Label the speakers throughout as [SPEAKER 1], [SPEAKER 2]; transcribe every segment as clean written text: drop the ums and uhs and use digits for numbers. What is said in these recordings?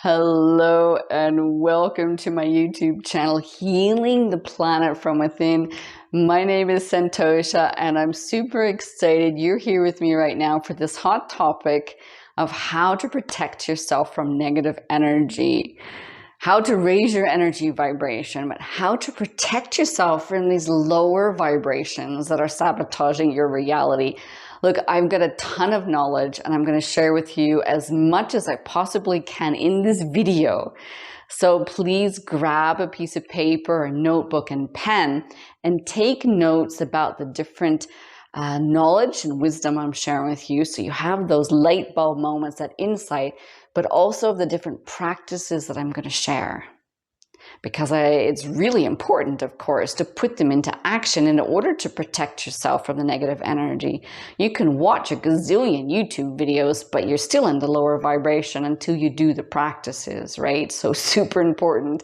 [SPEAKER 1] Hello and welcome to my YouTube channel, Healing the Planet from Within. My name is Santosha and I'm super excited you're here with me right now for this hot topic of how to protect yourself from negative energy, how to raise your energy vibration, but how to protect yourself from these lower vibrations that are sabotaging your reality. Look, I've got a ton of knowledge and I'm going to share with you as much as I possibly can in this video. So please grab a piece of paper, a notebook and pen and take notes about the different knowledge and wisdom I'm sharing with you. So you have those light bulb moments, that insight, but also the different practices that I'm going to share. Because it's really important, of course, to put them into action in order to protect yourself from the negative energy. You can watch a gazillion YouTube videos, but you're still in the lower vibration until you do the practices, right? So super important.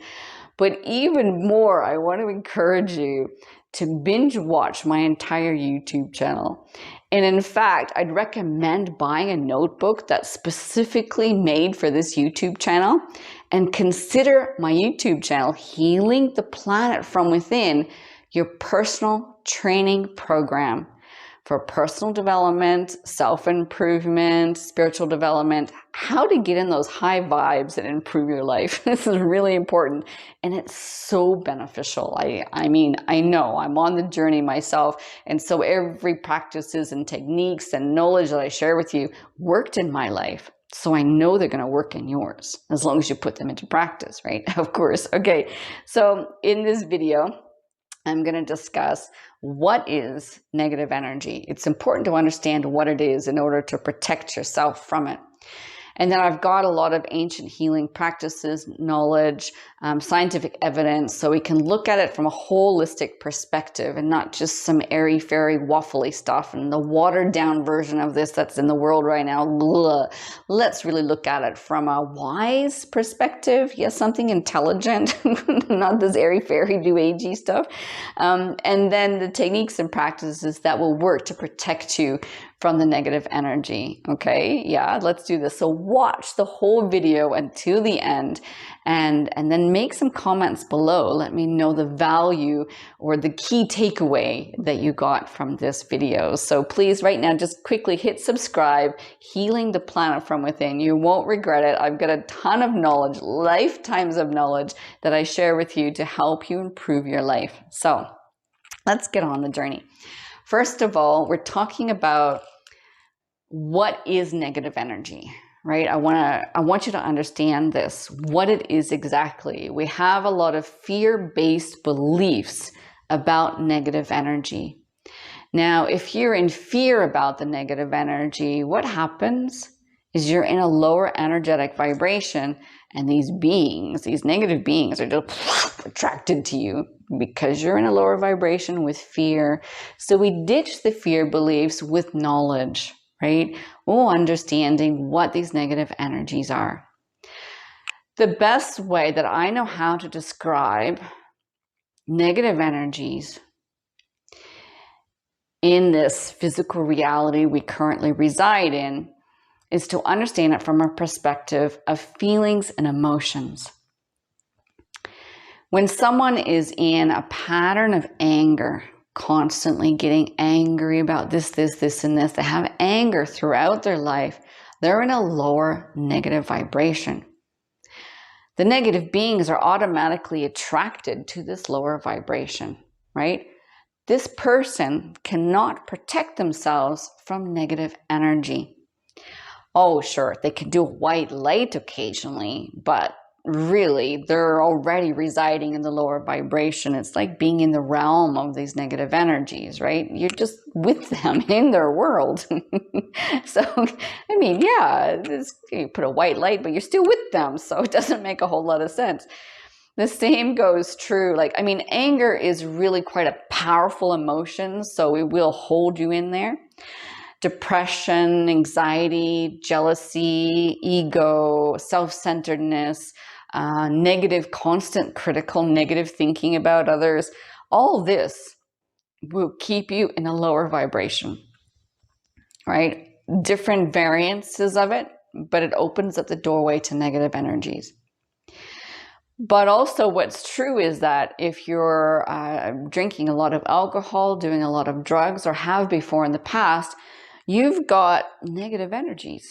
[SPEAKER 1] But even more, I want to encourage you to binge watch my entire YouTube channel. And in fact, I'd recommend buying a notebook that's specifically made for this YouTube channel and consider my YouTube channel, Healing the Planet from Within, your personal training program for personal development, self-improvement, spiritual development, how to get in those high vibes and improve your life. This is really important and it's so beneficial. I mean, I know I'm on the journey myself, and so every practices and techniques and knowledge that I share with you worked in my life. So I know they're going to work in yours as long as you put them into practice, right? Of course. Okay. So in this video, I'm going to discuss what is negative energy. It's important to understand what it is in order to protect yourself from it. And then I've got a lot of ancient healing practices, knowledge, scientific evidence, so we can look at it from a holistic perspective and not just some airy-fairy waffly stuff and the watered-down version of this that's in the world right now. Blah. Let's really look at it from a wise perspective. Yes, something intelligent, not this airy-fairy, new-agey stuff. And then the techniques and practices that will work to protect you from the negative energy. Okay, yeah, let's do this. So watch the whole video until the end and then make some comments below. Let me know the value or the key takeaway that you got from this video. So please right now just quickly hit subscribe, Healing the Planet from Within. You won't regret it. I've got a ton of knowledge, lifetimes of knowledge that I share with you to help you improve your life. So let's get on the journey. First of all, we're talking about what is negative energy, right? I want you to understand this, what it is exactly. We have a lot of fear-based beliefs about negative energy. Now, if you're in fear about the negative energy, what happens is you're in a lower energetic vibration, and these beings, these negative beings, are just attracted to you because you're in a lower vibration with fear. So we ditch the fear beliefs with knowledge, right? Oh, understanding what these negative energies are. The best way that I know how to describe negative energies in this physical reality we currently reside in is to understand it from a perspective of feelings and emotions. When someone is in a pattern of anger, constantly getting angry about this, and this, they have anger throughout their life, they're in a lower negative vibration. The negative beings are automatically attracted to this lower vibration, right? This person cannot protect themselves from negative energy. Oh, sure, they can do white light occasionally, but really, they're already residing in the lower vibration. It's like being in the realm of these negative energies, right? You're just with them in their world. So, I mean, yeah, you put a white light, but you're still with them. So it doesn't make a whole lot of sense. The same goes true. Like, I mean, anger is really quite a powerful emotion. So it will hold you in there. Depression, anxiety, jealousy, ego, self-centeredness, negative, constant critical, negative thinking about others, all this will keep you in a lower vibration, right? Different variances of it but it opens up the doorway to negative energies. But also what's true is that if you're drinking a lot of alcohol, doing a lot of drugs, or have before in the past, you've got negative energies.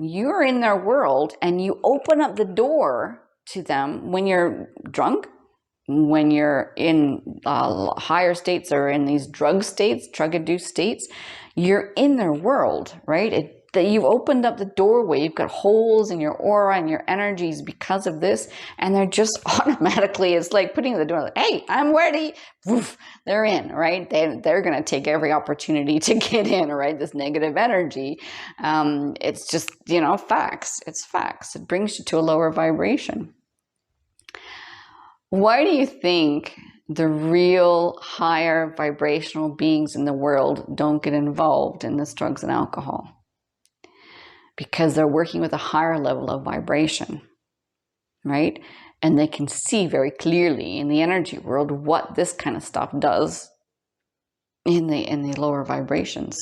[SPEAKER 1] You're in their world and you open up the door to them when you're drunk, when you're in higher states or in these drug states, drug-induced states. You're in their world, right? That you've opened up the doorway. You've got holes in your aura and your energies because of this, and they're just automatically, it's like putting the door, like, hey, I'm ready. Woof, they're in, right? They're going to take every opportunity to get in, right? This negative energy. It's just, facts. It's facts. It brings you to a lower vibration. Why do you think the real higher vibrational beings in the world don't get involved in this drugs and alcohol? Because they're working with a higher level of vibration, right? And they can see very clearly in the energy world what this kind of stuff does in the lower vibrations.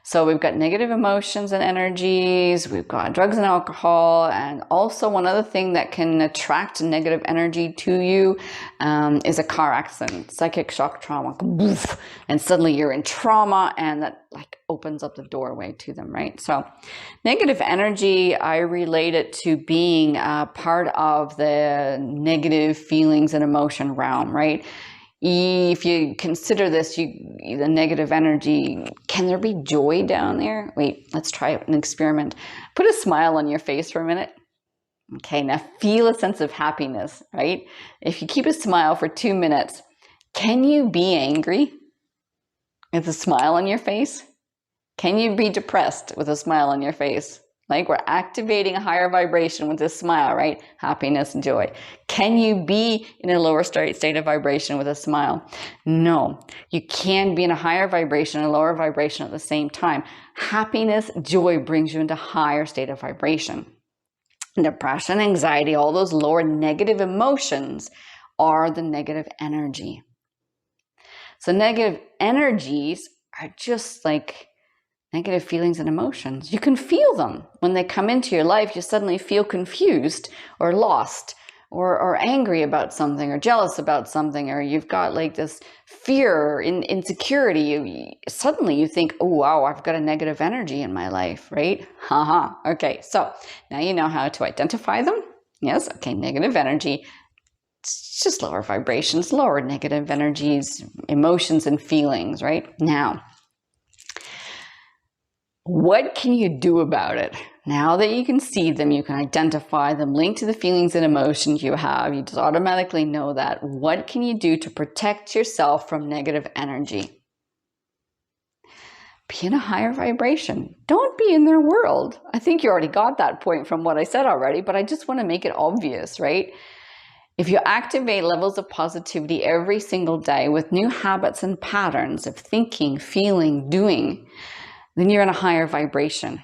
[SPEAKER 1] So we've got negative emotions and energies, we've got drugs and alcohol, and also one other thing that can attract negative energy to you is a car accident, psychic shock trauma, and suddenly you're in trauma, and that like opens up the doorway to them, right? So negative energy, I relate it to being part of the negative feelings and emotion realm, right? If you consider this, the negative energy, can there be joy down there? Wait, let's try an experiment. Put a smile on your face for a minute. Okay, now feel a sense of happiness, right? If you keep a smile for 2 minutes, can you be angry with a smile on your face? Can you be depressed with a smile on your face? Like, we're activating a higher vibration with this smile, right? Happiness and joy. Can you be in a lower state of vibration with a smile? No. You can be in a higher vibration and a lower vibration at the same time. Happiness, joy brings you into a higher state of vibration. Depression, anxiety, all those lower negative emotions are the negative energy. So negative energies are just like negative feelings and emotions. You can feel them. When they come into your life, you suddenly feel confused or lost or angry about something or jealous about something, or you've got like this fear or insecurity. Suddenly you think, oh, wow, I've got a negative energy in my life, right? Haha. Okay, so now you know how to identify them. Yes, okay, negative energy. It's just lower vibrations, lower negative energies, emotions and feelings, right? Now, what can you do about it? Now that you can see them, you can identify them, link to the feelings and emotions you have, you just automatically know that. What can you do to protect yourself from negative energy? Be in a higher vibration. Don't be in their world. I think you already got that point from what I said already, but I just want to make it obvious, right? If you activate levels of positivity every single day with new habits and patterns of thinking, feeling, doing, then you're in a higher vibration.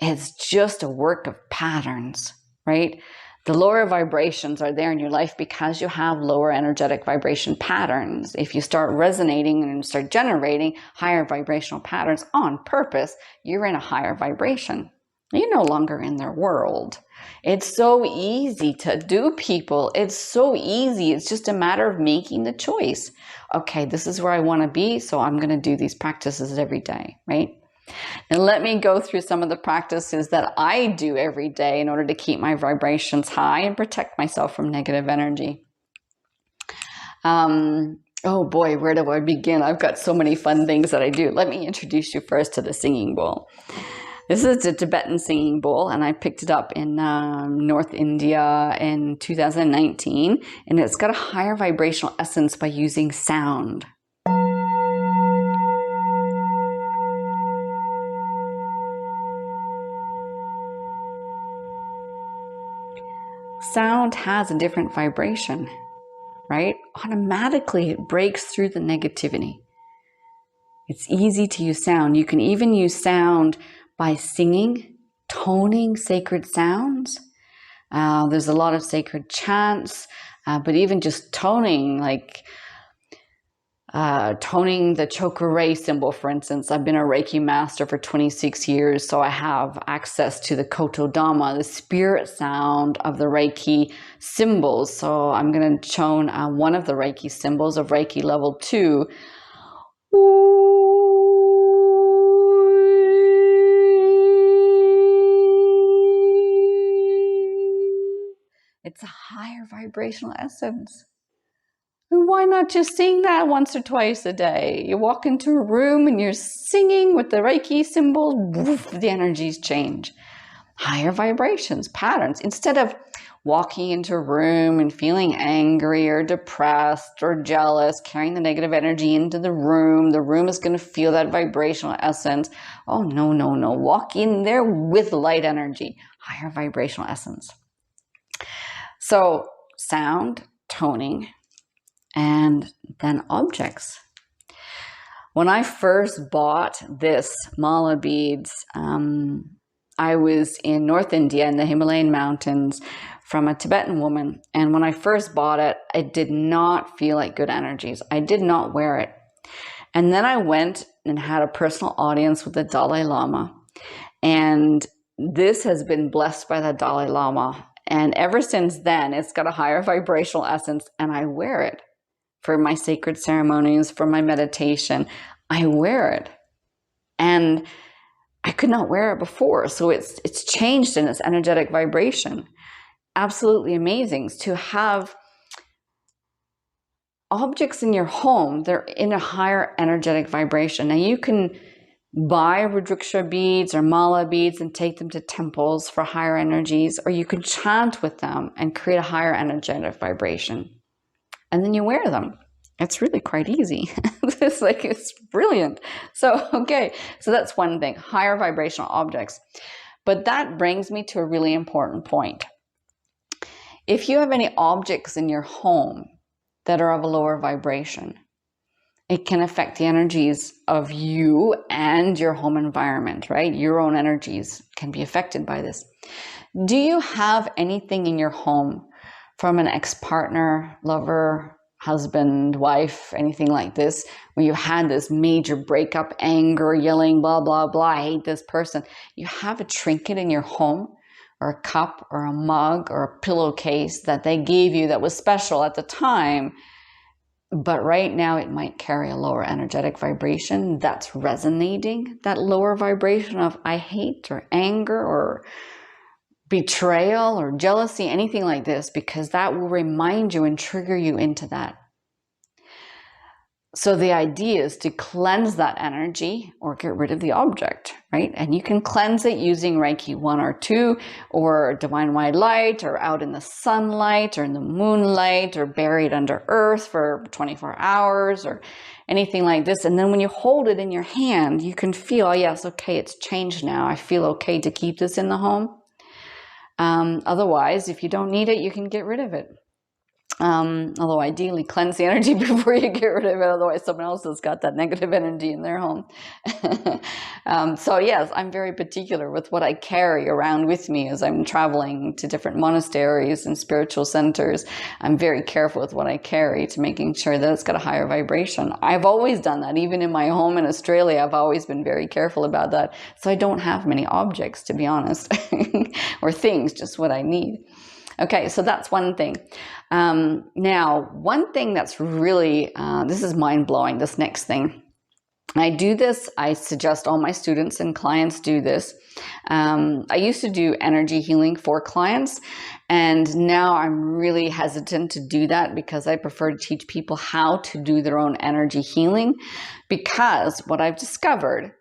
[SPEAKER 1] It's just a work of patterns, right? The lower vibrations are there in your life because you have lower energetic vibration patterns. If you start resonating and start generating higher vibrational patterns on purpose, you're in a higher vibration. You're no longer in their world. It's so easy to do, people. It's so easy. It's just a matter of making the choice. Okay, this is where I want to be, so I'm going to do these practices every day, right? And let me go through some of the practices that I do every day in order to keep my vibrations high and protect myself from negative energy. Oh boy, where do I begin? I've got so many fun things that I do. Let me introduce you first to the singing bowl. This is a Tibetan singing bowl, and I picked it up in North India in 2019, and it's got a higher vibrational essence by using sound. Sound has a different vibration, right? Automatically it breaks through the negativity. It's easy to use sound. You can even use sound by singing, toning sacred sounds. There's a lot of sacred chants, but even just toning, like toning the chakra symbol, for instance. I've been a Reiki master for 26 years, so I have access to the kotodama, the spirit sound of the Reiki symbols. So I'm going to tone one of the Reiki symbols of Reiki level 2. It's a higher vibrational essence. Why not just sing that once or twice a day? You walk into a room and you're singing with the Reiki symbols, woof, the energies change. Higher vibrations, patterns. Instead of walking into a room and feeling angry or depressed or jealous, carrying the negative energy into the room is going to feel that vibrational essence. Oh, no, no, no. Walk in there with light energy, higher vibrational essence. So sound, toning, and then objects. When I first bought this mala beads, I was in North India in the Himalayan mountains from a Tibetan woman. And when I first bought it, I did not feel like good energies. I did not wear it. And then I went and had a personal audience with the Dalai Lama. And this has been blessed by the Dalai Lama. And ever since then, it's got a higher vibrational essence, and I wear it. For my sacred ceremonies, for my meditation, I wear it. And I could not wear it before. So it's changed in its energetic vibration. Absolutely amazing to have objects in your home. They're in a higher energetic vibration. Now you can buy Rudraksha beads or mala beads and take them to temples for higher energies, or you can chant with them and create a higher energetic vibration. And then you wear them. It's really quite easy. It's brilliant. So, okay. So that's one thing, higher vibrational objects. But that brings me to a really important point. If you have any objects in your home that are of a lower vibration, it can affect the energies of you and your home environment, right? Your own energies can be affected by this. Do you have anything in your home from an ex-partner, lover, husband, wife, anything like this, where you had this major breakup, anger, yelling, blah, blah, blah, I hate this person? You have a trinket in your home, or a cup, or a mug, or a pillowcase that they gave you that was special at the time, but right now it might carry a lower energetic vibration that's resonating, that lower vibration of I hate, or anger, or betrayal or jealousy, anything like this, because that will remind you and trigger you into that. So the idea is to cleanse that energy or get rid of the object, right? And you can cleanse it using Reiki 1 or 2 or Divine White Light, or out in the sunlight or in the moonlight, or buried under earth for 24 hours or anything like this. And then when you hold it in your hand, you can feel, oh yes, okay, it's changed now. I feel okay to keep this in the home. Otherwise, if you don't need it, you can get rid of it. Although ideally cleanse the energy before you get rid of it. Otherwise, someone else has got that negative energy in their home. So yes, I'm very particular with what I carry around with me as I'm traveling to different monasteries and spiritual centers. I'm very careful with what I carry to making sure that it's got a higher vibration. I've always done that. Even in my home in Australia, I've always been very careful about that. So I don't have many objects, to be honest, or things, just what I need. Okay, so that's one thing. Now, one thing that's really, this is mind-blowing, this next thing. I do this, I suggest all my students and clients do this. I used to do energy healing for clients, and now I'm really hesitant to do that because I prefer to teach people how to do their own energy healing, because what I've discovered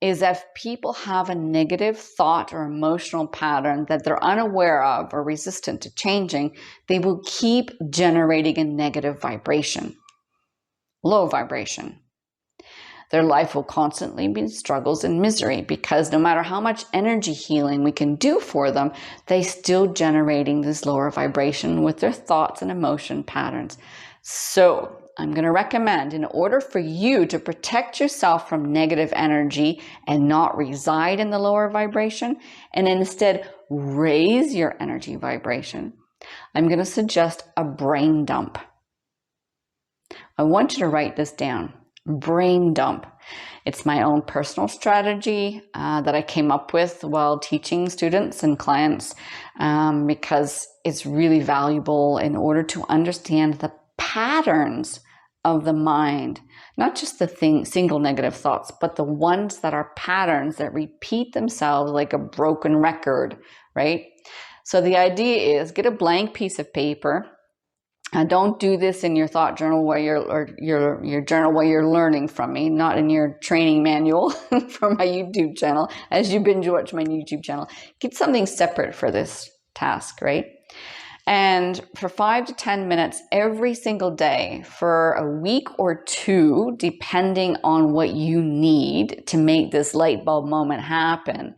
[SPEAKER 1] is if people have a negative thought or emotional pattern that they're unaware of or resistant to changing, they will keep generating a negative vibration, low vibration. Their life will constantly be in struggles and misery, because no matter how much energy healing we can do for them, they're still generating this lower vibration with their thoughts and emotion patterns. So I'm going to recommend, in order for you to protect yourself from negative energy and not reside in the lower vibration, and instead raise your energy vibration, I'm going to suggest a brain dump. I want you to write this down. Brain dump. It's my own personal strategy that I came up with while teaching students and clients because it's really valuable in order to understand the patterns of the mind, not just the single negative thoughts, but the ones that are patterns that repeat themselves like a broken record, right? So the idea is get a blank piece of paper. Don't do this in your thought journal where your journal where you're learning from me, not in your training manual for my YouTube channel. As you binge watch my YouTube channel, get something separate for this task, right? And for 5 to 10 minutes every single day for a week or two, depending on what you need to make this light bulb moment happen,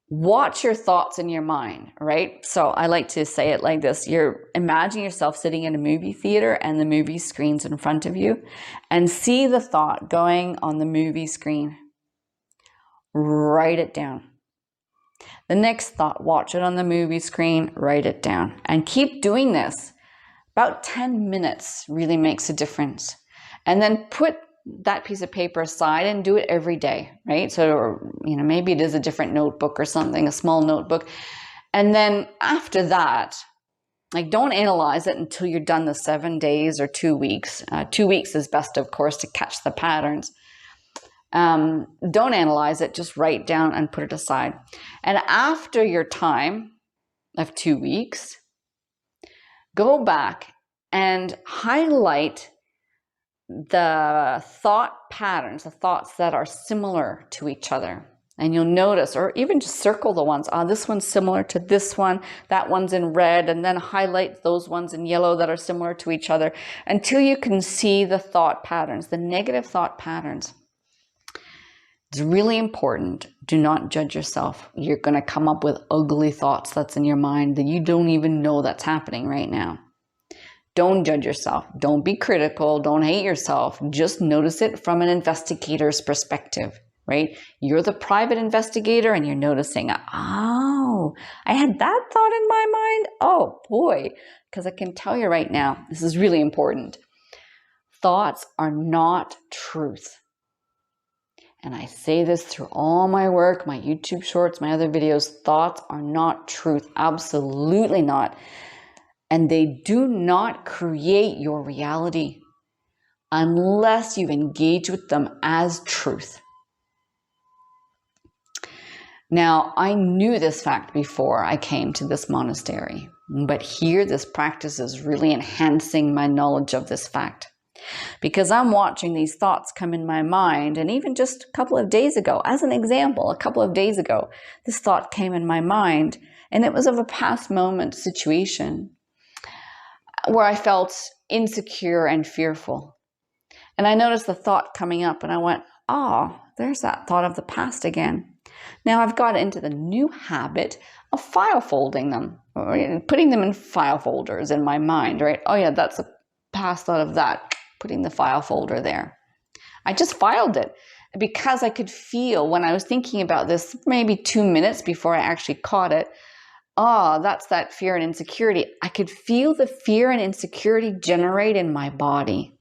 [SPEAKER 1] watch your thoughts in your mind, right? So I like to say it like this. Imagine yourself sitting in a movie theater and the movie screen's in front of you, and see the thought going on the movie screen. Write it down. The next thought, watch it on the movie screen, write it down. And keep doing this. About 10 minutes really makes a difference. And then put that piece of paper aside and do it every day, right? So, maybe it is a different notebook or something, a small notebook. And then after that, don't analyze it until you're done the 7 days or 2 weeks. 2 weeks is best, of course, to catch the patterns. Don't analyze it, just write down and put it aside. And after your time of 2 weeks, go back and highlight the thought patterns, the thoughts that are similar to each other. And you'll notice, or even just circle the ones, this one's similar to this one, that one's in red, and then highlight those ones in yellow that are similar to each other until you can see the thought patterns, the negative thought patterns. It's really important. Do not judge yourself. You're going to come up with ugly thoughts that's in your mind that you don't even know that's happening right now. Don't judge yourself. Don't be critical. Don't hate yourself. Just notice it from an investigator's perspective, right? You're the private investigator and you're noticing, I had that thought in my mind. Oh boy, because I can tell you right now, this is really important. Thoughts are not truth. And I say this through all my work, my YouTube shorts, my other videos. Thoughts are not truth. Absolutely not. And they do not create your reality unless you engage with them as truth. Now, I knew this fact before I came to this monastery, but here this practice is really enhancing my knowledge of this fact. Because I'm watching these thoughts come in my mind, and even just a couple of days ago, as an example, a couple of days ago, this thought came in my mind, and it was of a past moment situation where I felt insecure and fearful. And I noticed the thought coming up, and I went, there's that thought of the past again. Now I've got into the new habit of file folding them, or putting them in file folders in my mind, right? Oh yeah, that's a past thought of that. Putting the file folder there. I just filed it because I could feel when I was thinking about this, maybe 2 minutes before I actually caught it. That's that fear and insecurity. I could feel the fear and insecurity generate in my body.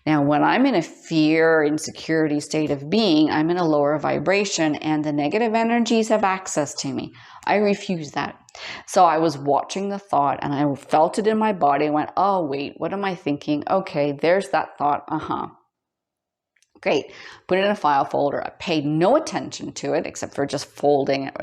[SPEAKER 1] Now, when I'm in a fear, insecurity state of being, I'm in a lower vibration and the negative energies have access to me. I refuse that. So I was watching the thought and I felt it in my body. I went, wait, what am I thinking? Okay, there's that thought. Great. Put it in a file folder. I paid no attention to it except for just folding it,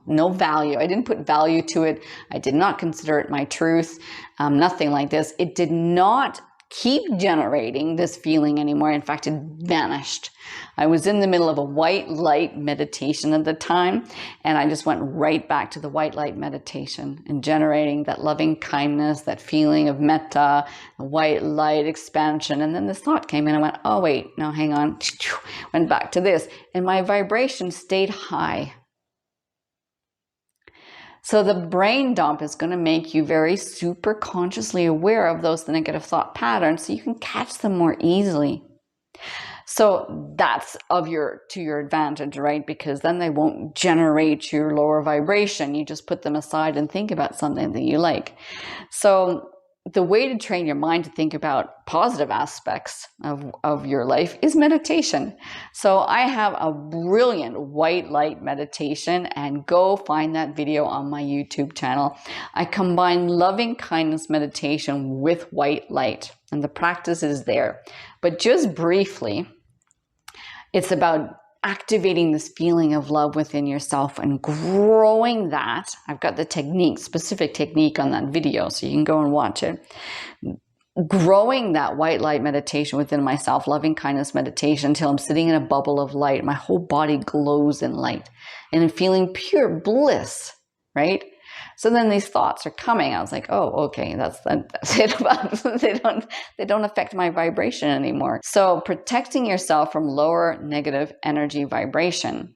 [SPEAKER 1] no value. I didn't put value to it. I did not consider it my truth. Nothing like this. It did not keep generating this feeling anymore. In fact, it vanished. I was in the middle of a white light meditation at the time, and I just went right back to the white light meditation and generating that loving kindness, that feeling of metta, white light expansion. And then this thought came in. I went, wait, no, hang on. Went back to this, and my vibration stayed high. So the brain dump is going to make you very super consciously aware of those negative thought patterns so you can catch them more easily. So that's to your advantage, right? Because then they won't generate your lower vibration. You just put them aside and think about something that you like. So the way to train your mind to think about positive aspects of your life is meditation. So I have a brilliant white light meditation, and go find that video on my YouTube channel. I combine loving kindness meditation with white light, and the practice is there. But just briefly, it's about activating this feeling of love within yourself and growing that. I've got the technique, specific technique on that video, so you can go and watch it. Growing that white light meditation within myself, loving kindness meditation, until I'm sitting in a bubble of light. My whole body glows in light and I'm feeling pure bliss, right? So then these thoughts are coming. I was like, oh, okay, that's it. They don't affect my vibration anymore. So protecting yourself from lower negative energy vibration.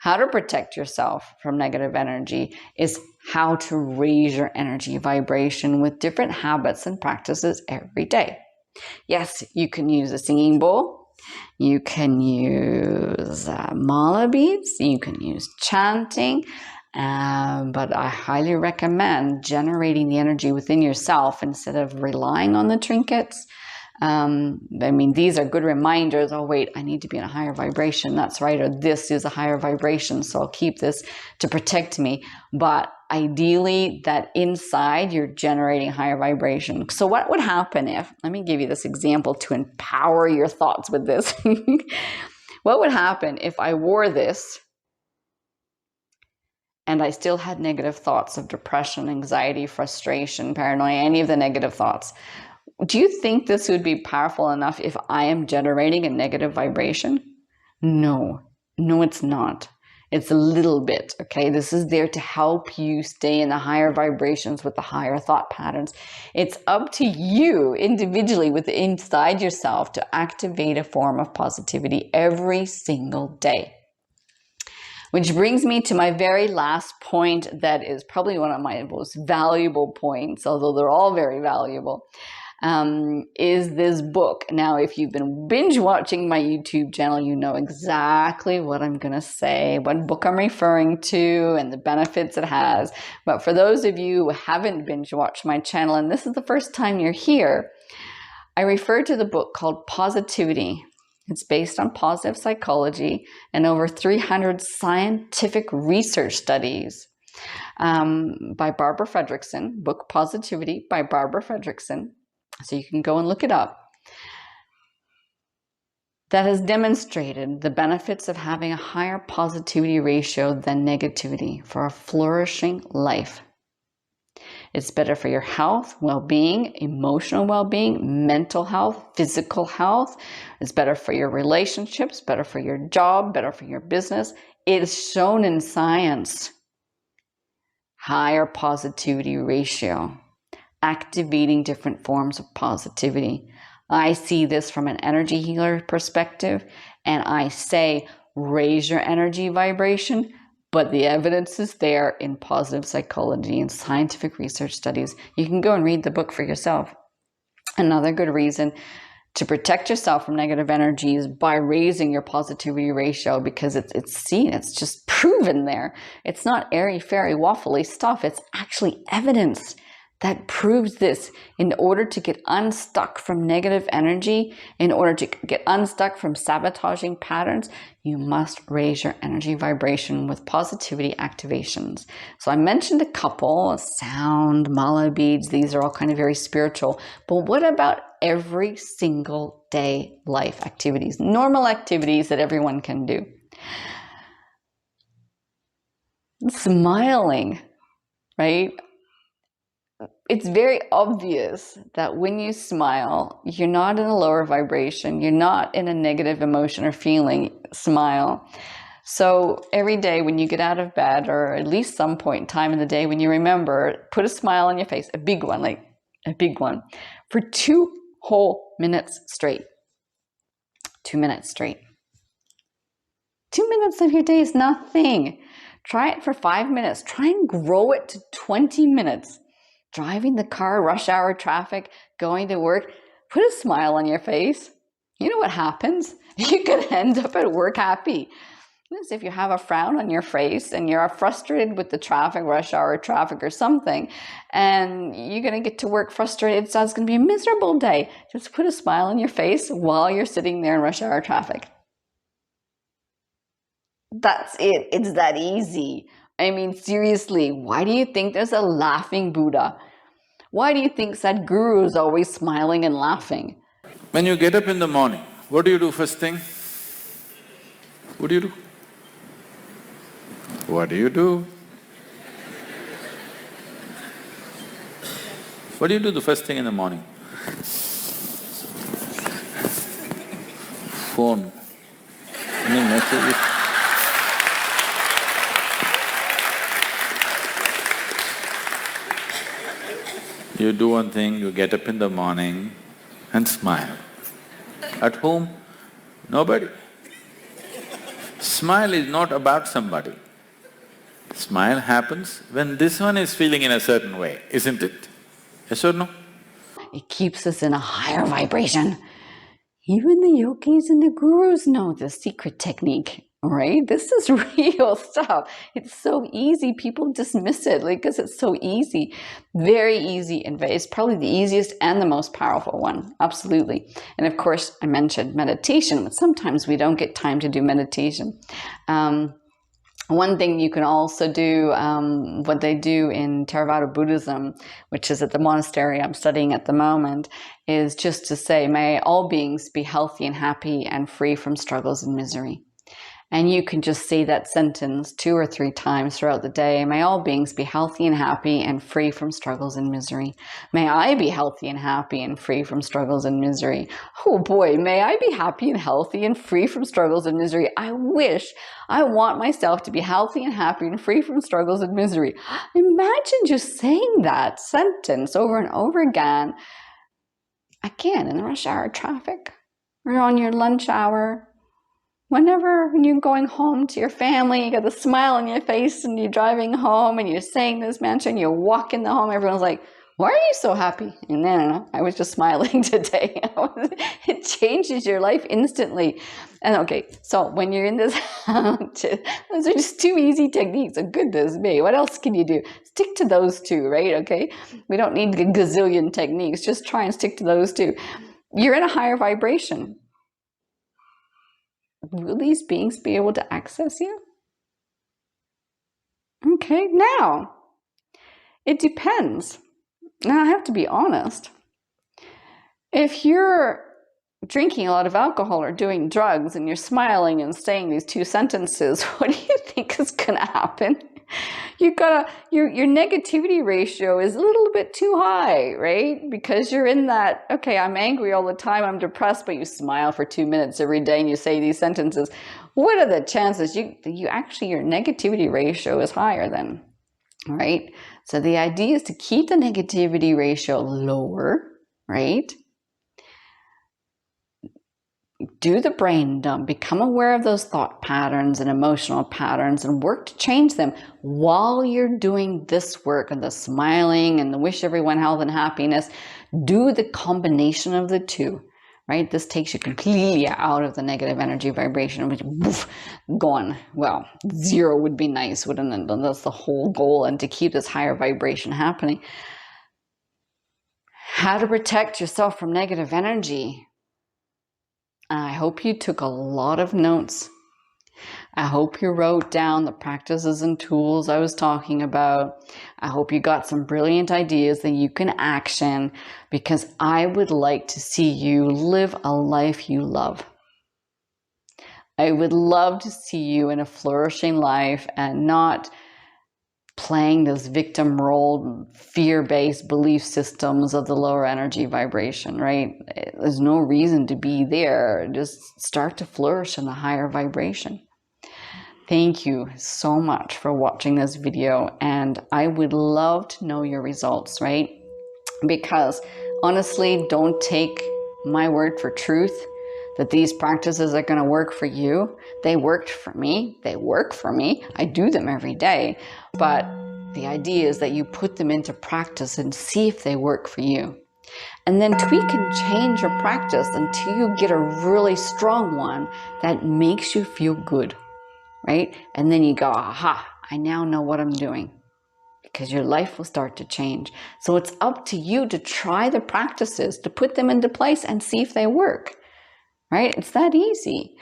[SPEAKER 1] How to protect yourself from negative energy is how to raise your energy vibration with different habits and practices every day. Yes, you can use a singing bowl. You can use mala beads. You can use chanting. But I highly recommend generating the energy within yourself instead of relying on the trinkets. I mean, these are good reminders. Oh, wait, I need to be in a higher vibration. That's right. Or this is a higher vibration, so I'll keep this to protect me. But ideally, that inside you're generating higher vibration. So what would happen if, let me give you this example to empower your thoughts with this. What would happen if I wore this and I still had negative thoughts of depression, anxiety, frustration, paranoia, any of the negative thoughts? Do you think this would be powerful enough if I am generating a negative vibration? No, it's not. It's a little bit, okay? This is there to help you stay in the higher vibrations with the higher thought patterns. It's up to you individually within inside yourself to activate a form of positivity every single day. Which brings me to my very last point, that is probably one of my most valuable points, although they're all very valuable, is this book. Now, if you've been binge watching my YouTube channel, you know exactly what I'm going to say, what book I'm referring to, and the benefits it has. But for those of you who haven't binge watched my channel, and this is the first time you're here, I refer to the book called Positivity. It's based on positive psychology and over 300 scientific research studies by Barbara Fredrickson, book Positivity by Barbara Fredrickson. So you can go and look it up. That has demonstrated the benefits of having a higher positivity ratio than negativity for a flourishing life. It's better for your health, well-being, emotional well-being, mental health, physical health. It's better for your relationships, better for your job, better for your business. It is shown in science. Higher positivity ratio, activating different forms of positivity. I see this from an energy healer perspective, and I say raise your energy vibration. But the evidence is there in positive psychology and scientific research studies. You can go and read the book for yourself. Another good reason to protect yourself from negative energy is by raising your positivity ratio, because it's seen, it's just proven there. It's not airy-fairy waffly stuff. It's actually evidence that proves this. In order to get unstuck from negative energy, in order to get unstuck from sabotaging patterns, you must raise your energy vibration with positivity activations. So I mentioned a couple, sound, mala beads, these are all kind of very spiritual. But what about every single day life activities, normal activities that everyone can do? Smiling, right? It's very obvious that when you smile, you're not in a lower vibration. You're not in a negative emotion or feeling. Smile. So every day when you get out of bed, or at least some point in time in the day when you remember, put a smile on your face, a big one, like a big one, for 2 whole minutes straight. 2 minutes straight. 2 minutes of your day is nothing. Try it for 5 minutes. Try and grow it to 20 minutes. Driving the car, rush hour traffic, going to work, put a smile on your face. You know what happens? You could end up at work happy. Yes, if you have a frown on your face and you're frustrated with the traffic, rush hour traffic or something, and you're going to get to work frustrated, so it's going to be a miserable day. Just put a smile on your face while you're sitting there in rush hour traffic. That's it. It's that easy. I mean, seriously, why do you think there's a laughing Buddha? Why do you think Sadhguru is always smiling and laughing?
[SPEAKER 2] When you get up in the morning, what do you do first thing? What do you do? What do you do? What do you do the first thing in the morning? Phone, any messages? You do one thing, you get up in the morning and smile. At home, nobody. Smile is not about somebody. Smile happens when this one is feeling in a certain way, isn't it? Yes or no?
[SPEAKER 1] It keeps us in a higher vibration. Even the yogis and the gurus know the secret technique, right? This is real stuff. It's so easy. People dismiss it because it's so easy. Very easy, and it's probably the easiest and the most powerful one. Absolutely. And of course, I mentioned meditation, but sometimes we don't get time to do meditation. One thing you can also do, what they do in Theravada Buddhism, which is at the monastery I'm studying at the moment, is just to say, may all beings be healthy and happy and free from struggles and misery. And you can just say that sentence 2 or 3 times throughout the day. May all beings be healthy and happy and free from struggles and misery. May I be healthy and happy and free from struggles and misery. Oh boy, may I be happy and healthy and free from struggles and misery. I want myself to be healthy and happy and free from struggles and misery. Imagine just saying that sentence over and over again in the rush hour traffic or on your lunch hour. Whenever you're going home to your family, you got the smile on your face and you're driving home and you're saying this mantra and you walk in the home, everyone's like, why are you so happy? And then I was just smiling today. It changes your life instantly. And okay, so when you're in this, those are just 2 easy techniques. Oh, goodness me, what else can you do? Stick to those 2, right? Okay, we don't need a gazillion techniques. Just try and stick to those 2. You're in a higher vibration. Will these beings be able to access you? Okay, now, it depends. Now, I have to be honest. If you're drinking a lot of alcohol or doing drugs and you're smiling and saying these 2 sentences, what do you think is going to happen? Your negativity ratio is a little bit too high, right? Because you're in that, okay, I'm angry all the time, I'm depressed, but you smile for 2 minutes every day and you say these sentences. What are the chances your negativity ratio is higher then, right? So the idea is to keep the negativity ratio lower, right? Do the brain dump, become aware of those thought patterns and emotional patterns and work to change them while you're doing this work and the smiling and the wish everyone health and happiness. Do the combination of the 2, right? This takes you completely out of the negative energy vibration, which gone. Well, 0 would be nice, wouldn't it? And that's the whole goal, and to keep this higher vibration happening. How to protect yourself from negative energy. I hope you took a lot of notes. I hope you wrote down the practices and tools I was talking about. I hope you got some brilliant ideas that you can action, because I would like to see you live a life you love. I would love to see you in a flourishing life and not playing this victim role, fear-based belief systems of the lower energy vibration, right? There's no reason to be there. Just start to flourish in the higher vibration. Thank you so much for watching this video, and I would love to know your results, right? Because honestly, don't take my word for truth that these practices are going to work for you. They worked for me. They work for me. I do them every day. But the idea is that you put them into practice and see if they work for you. And then tweak and change your practice until you get a really strong one that makes you feel good, right? And then you go, aha, I now know what I'm doing, because your life will start to change. So it's up to you to try the practices, to put them into place and see if they work, right? It's that easy.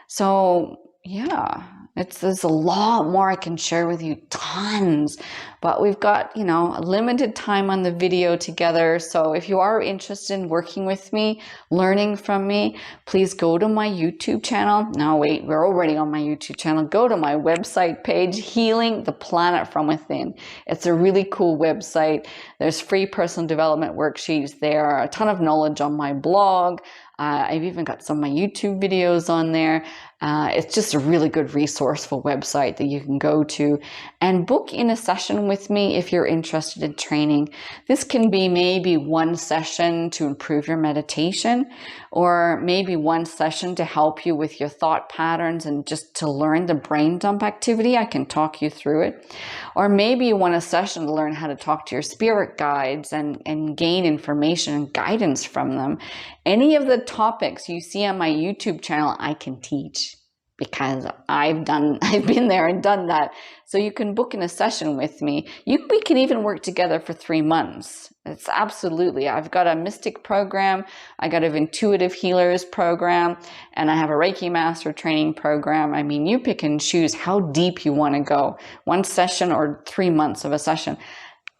[SPEAKER 1] So yeah, there's a lot more I can share with you, tons, but we've got, a limited time on the video together. So if you are interested in working with me, learning from me, please go to my YouTube channel. No, wait, we're already on my YouTube channel. Go to my website page, Healing the Planet from Within. It's a really cool website. There's free personal development worksheets there, a ton of knowledge on my blog. I've even got some of my YouTube videos on there. It's just a really good resourceful website that you can go to and book in a session with me if you're interested in training. This can be maybe one session to improve your meditation, or maybe one session to help you with your thought patterns and just to learn the brain dump activity. I can talk you through it. Or maybe you want a session to learn how to talk to your spirit guides and gain information and guidance from them. Any of the topics you see on my YouTube channel, I can teach, because I've been there and done that. So you can book in a session with me. We can even work together for 3 months. It's absolutely. I've got a mystic program. I got an intuitive healers program, and I have a Reiki master training program. I mean, you pick and choose how deep you want to go. 1 session or 3 months of a session.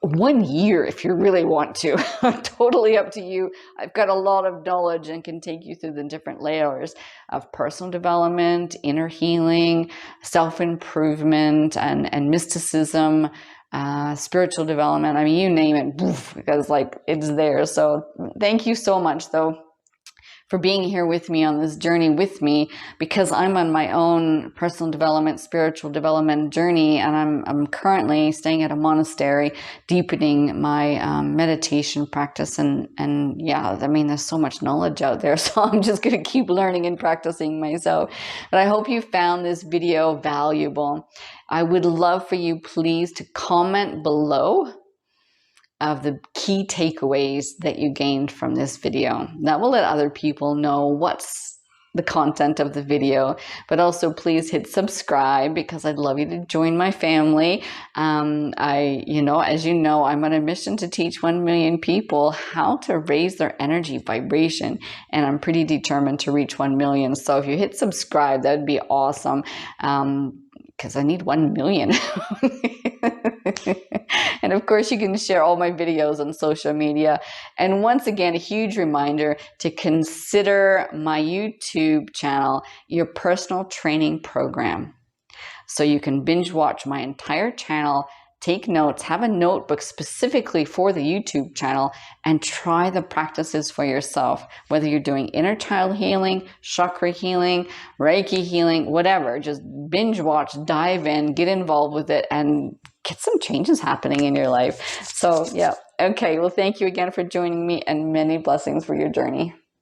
[SPEAKER 1] 1 year if you really want to. Totally up to you. I've got a lot of knowledge and can take you through the different layers of personal development, inner healing, self-improvement, and mysticism, spiritual development. I mean, you name it, because it's there. So thank you so much, though, for being here with me on this journey with me, because I'm on my own personal development, spiritual development journey, and I'm currently staying at a monastery, deepening my meditation practice, and yeah, I mean, there's so much knowledge out there, so I'm just going to keep learning and practicing myself. But I hope you found this video valuable. I would love for you, please, to comment below of the key takeaways that you gained from this video. That will let other people know what's the content of the video, but also please hit subscribe, because I'd love you to join my family. As you know, I'm on a mission to teach 1 million people how to raise their energy vibration, and I'm pretty determined to reach 1 million. So if you hit subscribe, that'd be awesome. Because I need 1 million. And of course, you can share all my videos on social media. And once again, a huge reminder to consider my YouTube channel your personal training program. So you can binge watch my entire channel, take notes, have a notebook specifically for the YouTube channel, and try the practices for yourself. Whether you're doing inner child healing, chakra healing, Reiki healing, whatever, just binge watch, dive in, get involved with it, and get some changes happening in your life. So yeah, okay, well, thank you again for joining me, and many blessings for your journey.